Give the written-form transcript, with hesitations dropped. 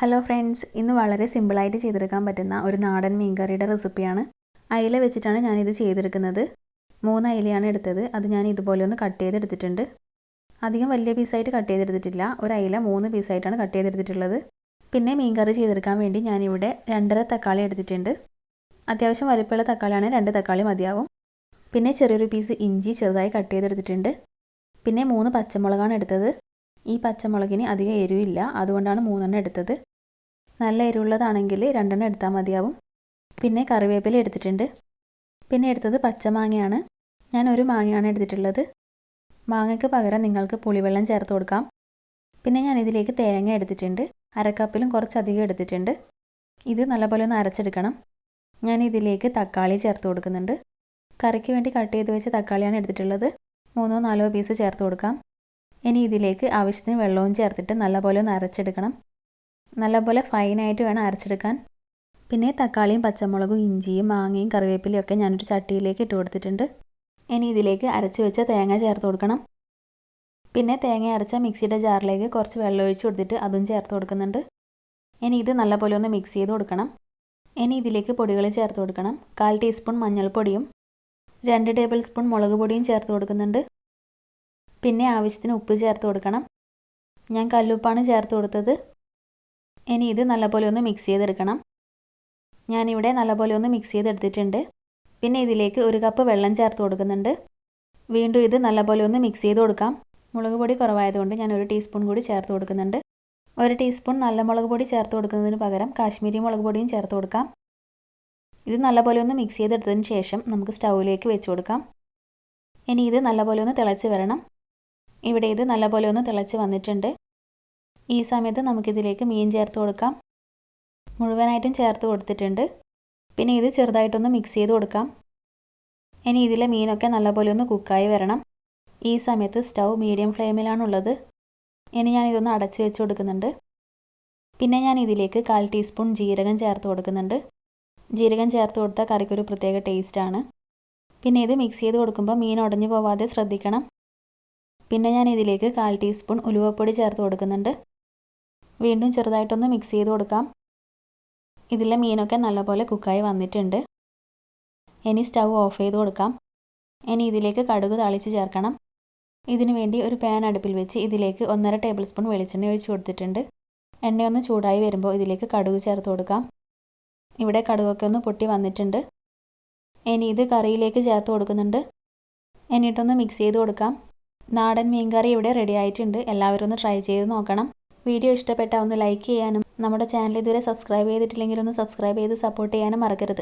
Hello friends, ഇന്ന് വളരെ സിമ്പിളായിട്ട് ചെയ്തെടുക്കാൻ പറ്റുന്ന ഒരു നാടൻ മീൻകറിയുടെ റെസിപ്പിയാണ്. അയില വെച്ചിട്ടാണ് ഞാനിത് ചെയ്തെടുക്കുന്നത്. 3 അയിലയാണ് എടുത്തത്. അത് ഞാൻ ഇതുപോലെ ഒന്ന് കട്ട് ചെയ്തെടുത്തിട്ടുണ്ട്. അധികം വലിയ പീസായിട്ട് കട്ട് ചെയ്തെടുത്തിട്ടില്ല. ഒരു അയില 3 പീസായിട്ടാണ് കട്ട് ചെയ്തെടുത്തിട്ടുള്ളത്. പിന്നെ മീൻകറി ചെയ്തെടുക്കാൻ വേണ്ടി ഞാനിവിടെ 2.5 തക്കാളി എടുത്തിട്ടുണ്ട്. അത്യാവശ്യം വലിപ്പമുള്ള തക്കാളിയാണ്, 2 തക്കാളി മതിയാവും. പിന്നെ ചെറിയൊരു പീസ് ഇഞ്ചി ചെറുതായി കട്ട് ചെയ്തെടുത്തിട്ടുണ്ട്. പിന്നെ 3 പച്ചമുളകാണ് എടുത്തത്. ഈ പച്ചമുളകിന് അധികം എരിവില്ല, അതുകൊണ്ടാണ് 3 എടുത്തത്. നല്ല എരിവുള്ളതാണെങ്കിൽ 2 എടുത്താൽ മതിയാവും. പിന്നെ കറിവേപ്പില എടുത്തിട്ടുണ്ട്. പിന്നെ എടുത്തത് പച്ചമാങ്ങയാണ്. ഞാൻ ഒരു മാങ്ങയാണ് എടുത്തിട്ടുള്ളത്. മാങ്ങയ്ക്ക് പകരം നിങ്ങൾക്ക് പുളിവെള്ളം ചേർത്ത് കൊടുക്കാം. പിന്നെ ഞാൻ ഇതിലേക്ക് തേങ്ങ എടുത്തിട്ടുണ്ട്. 1/2 കപ്പിലും കുറച്ചധികം എടുത്തിട്ടുണ്ട്. ഇത് നല്ലപോലെ ഒന്ന് അരച്ചെടുക്കണം. ഞാൻ ഇതിലേക്ക് തക്കാളി ചേർത്ത് കൊടുക്കുന്നുണ്ട്. കറിക്ക് വേണ്ടി കട്ട് ചെയ്ത് വെച്ച തക്കാളിയാണ് എടുത്തിട്ടുള്ളത്. 3-4 പീസ് ചേർത്ത് കൊടുക്കാം. ഇനി ഇതിലേക്ക് ആവശ്യത്തിന് വെള്ളവും ചേർത്തിട്ട് നല്ലപോലെ ഒന്ന് അരച്ചെടുക്കണം. നല്ലപോലെ ഫൈനായിട്ട് വേണം അരച്ചെടുക്കാൻ. പിന്നെ തക്കാളിയും പച്ചമുളകും ഇഞ്ചിയും മാങ്ങയും കറിവേപ്പിലയും ഒക്കെ ഞാനൊരു ചട്ടിയിലേക്ക് ഇട്ട് കൊടുത്തിട്ടുണ്ട്. ഇനി ഇതിലേക്ക് അരച്ച് വെച്ച തേങ്ങ ചേർത്ത് കൊടുക്കണം. പിന്നെ തേങ്ങ അരച്ച മിക്സിയുടെ ജാറിലേക്ക് കുറച്ച് വെള്ളം ഒഴിച്ച് കൊടുത്തിട്ട് അതും ചേർത്ത് കൊടുക്കുന്നുണ്ട്. ഇനി ഇത് നല്ലപോലെ ഒന്ന് മിക്സ് ചെയ്ത് കൊടുക്കണം. ഇനി ഇതിലേക്ക് പൊടികൾ ചേർത്ത് കൊടുക്കണം. 1/4 ടീസ്പൂൺ മഞ്ഞൾപ്പൊടിയും 2 ടേബിൾ സ്പൂൺ മുളക് പൊടിയും ചേർത്ത് കൊടുക്കുന്നുണ്ട്. പിന്നെ ആവശ്യത്തിന് ഉപ്പ് ചേർത്ത് കൊടുക്കണം. ഞാൻ കല്ലുപ്പാണ് ചേർത്ത് കൊടുത്തത്. ഇനി ഇത് നല്ലപോലെ ഒന്ന് മിക്സ് ചെയ്തെടുക്കണം. ഞാനിവിടെ നല്ലപോലെ ഒന്ന് മിക്സ് ചെയ്തെടുത്തിട്ടുണ്ട്. പിന്നെ ഇതിലേക്ക് 1 കപ്പ് വെള്ളം ചേർത്ത് കൊടുക്കുന്നുണ്ട്. വീണ്ടും ഇത് നല്ലപോലെ ഒന്ന് മിക്സ് ചെയ്ത് കൊടുക്കാം. മുളക് പൊടി കുറവായതുകൊണ്ട് ഞാൻ 1 ടീസ്പൂൺ കൂടി ചേർത്ത് കൊടുക്കുന്നുണ്ട്. 1 ടീസ്പൂൺ നല്ല മുളക് പൊടി ചേർത്ത് കൊടുക്കുന്നതിന് പകരം കാശ്മീരി മുളക് പൊടിയും ചേർത്ത് കൊടുക്കാം. ഇത് നല്ലപോലെ ഒന്ന് മിക്സ് ചെയ്തെടുത്തതിന് ശേഷം നമുക്ക് സ്റ്റൗവിലേക്ക് വെച്ച് കൊടുക്കാം. ഇനി ഇത് നല്ലപോലെ ഒന്ന് തിളച്ച് വരണം. ഇവിടെ ഇത് നല്ലപോലെ ഒന്ന് തിളച്ച് വന്നിട്ടുണ്ട്. ഈ സമയത്ത് നമുക്കിതിലേക്ക് മീൻ ചേർത്ത് കൊടുക്കാം. മുഴുവനായിട്ടും ചേർത്ത് കൊടുത്തിട്ടുണ്ട്. പിന്നെ ഇത് ചെറുതായിട്ടൊന്ന് മിക്സ് ചെയ്ത് കൊടുക്കാം. ഇനി ഇതിലെ മീനൊക്കെ നല്ലപോലെ ഒന്ന് കുക്കായി വരണം. ഈ സമയത്ത് സ്റ്റൗ മീഡിയം ഫ്ലെയിമിലാണുള്ളത്. ഇനി ഞാൻ ഇതൊന്ന് അടച്ച് വെച്ച് കൊടുക്കുന്നുണ്ട്. പിന്നെ ഞാൻ ഇതിലേക്ക് 1/4 ടീസ്പൂൺ ജീരകം ചേർത്ത് കൊടുക്കുന്നുണ്ട്. ജീരകം ചേർത്ത് കൊടുത്താൽ കറിക്കൊരു പ്രത്യേക ടേസ്റ്റാണ്. പിന്നെ ഇത് മിക്സ് ചെയ്ത് കൊടുക്കുമ്പോൾ മീൻ ഉടഞ്ഞു പോവാതെ ശ്രദ്ധിക്കണം. പിന്നെ ഞാൻ ഇതിലേക്ക് 1/4 ടീസ്പൂൺ ഉലുവപ്പൊടി ചേർത്ത് കൊടുക്കുന്നുണ്ട്. വീണ്ടും ചെറുതായിട്ടൊന്ന് മിക്സ് ചെയ്ത് കൊടുക്കാം. ഇതിലെ മീനൊക്കെ നല്ലപോലെ കുക്കായി വന്നിട്ടുണ്ട്. ഇനി സ്റ്റൗ ഓഫ് ചെയ്ത് കൊടുക്കാം. ഇനി ഇതിലേക്ക് കടുക് താളിച്ച് ചേർക്കണം. ഇതിനു വേണ്ടി ഒരു പാൻ അടുപ്പിൽ വെച്ച് ഇതിലേക്ക് 1.5 ടേബിൾ സ്പൂൺ വെളിച്ചെണ്ണ ഒഴിച്ച് കൊടുത്തിട്ടുണ്ട്. എണ്ണയൊന്ന് ചൂടായി വരുമ്പോൾ ഇതിലേക്ക് കടുക് ചേർത്ത് കൊടുക്കാം. ഇവിടെ കടുകൊക്കെ ഒന്ന് പൊട്ടി വന്നിട്ടുണ്ട്. ഇനി ഇത് കറിയിലേക്ക് ചേർത്ത് കൊടുക്കുന്നുണ്ട്. എന്നിട്ടൊന്ന് മിക്സ് ചെയ്ത് കൊടുക്കാം. നാടൻ മീൻകറി ഇവിടെ റെഡി ആയിട്ടുണ്ട്. എല്ലാവരും ഒന്ന് ട്രൈ ചെയ്ത് നോക്കണം. വീഡിയോ ഇഷ്ടപ്പെട്ടാൽ ഒന്ന് ലൈക്ക് ചെയ്യാനും നമ്മുടെ ചാനൽ ഇതുവരെ സബ്സ്ക്രൈബ് ചെയ്തിട്ടില്ലെങ്കിൽ ഒന്ന് സബ്സ്ക്രൈബ് ചെയ്ത് സപ്പോർട്ട് ചെയ്യാനും മറക്കരുത്.